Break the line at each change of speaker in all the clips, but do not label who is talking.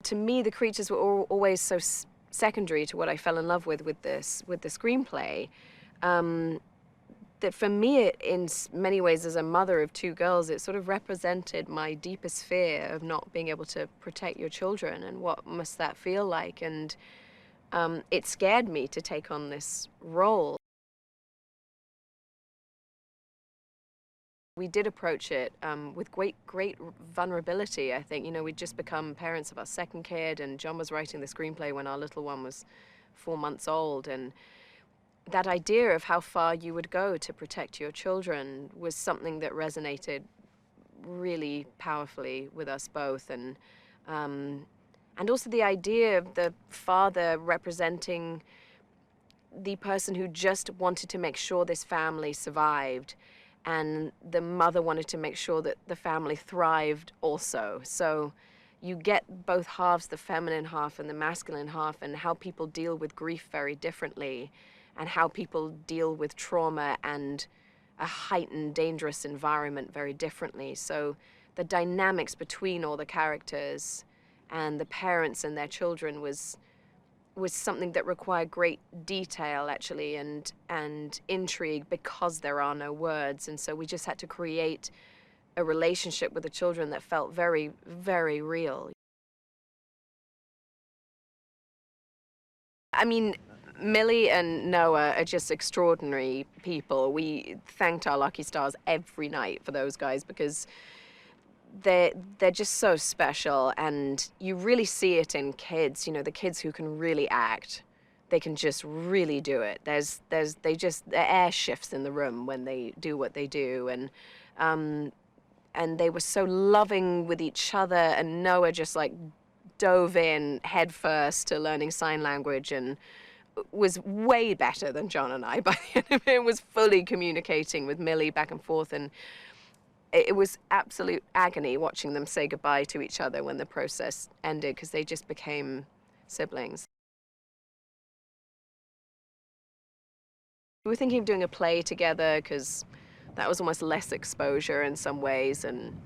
to me, the creatures were always so secondary to what I fell in love with the screenplay. That for me, in many ways, as a mother of two girls, it sort of represented my deepest fear of not being able to protect your children, and what must that feel like. And it scared me to take on this role. We did approach it with great vulnerability, I think. You know, we'd just become parents of our second kid, and John was writing the screenplay when our little one was 4 months old. And that idea of how far you would go to protect your children was something that resonated really powerfully with us both. And also the idea of the father representing the person who just wanted to make sure this family survived, and the mother wanted to make sure that the family thrived also. So you get both halves, the feminine half and the masculine half, and how people deal with grief very differently, and how people deal with trauma and a heightened, dangerous environment very differently. So the dynamics between all the characters and the parents and their children was something that required great detail, actually, and intrigue, because there are no words. And so we just had to create a relationship with the children that felt very, very real. I mean, Millie and Noah are just extraordinary people. We thanked our lucky stars every night for those guys, because they're just so special, and you really see it in kids. You know, the kids who can really act, they can just really do it. The air shifts in the room when they do what they do, and they were so loving with each other. And Noah just like dove in head first to learning sign language, and was way better than John and I by the end of it. Was fully communicating with Millie back and forth, and it was absolute agony watching them say goodbye to each other when the process ended, because they just became siblings. We were thinking of doing a play together, because that was almost less exposure in some ways, and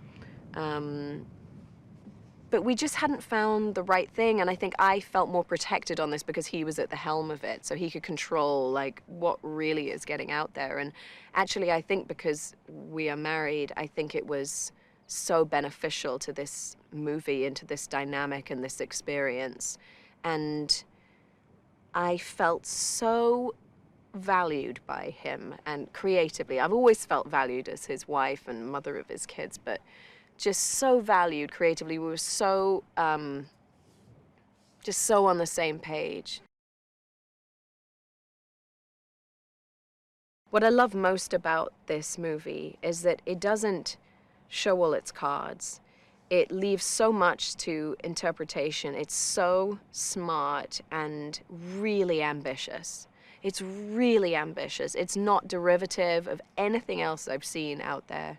but we just hadn't found the right thing. And I think I felt more protected on this because he was at the helm of it, so he could control like what really is getting out there. And actually, I think because we are married, I think it was so beneficial to this movie and to this dynamic and this experience. And I felt so valued by him, and creatively. I've always felt valued as his wife and mother of his kids, but just so valued creatively. We were so, just so on the same page. What I love most about this movie is that it doesn't show all its cards. It leaves so much to interpretation. It's so smart and really ambitious. It's really ambitious. It's not derivative of anything else I've seen out there.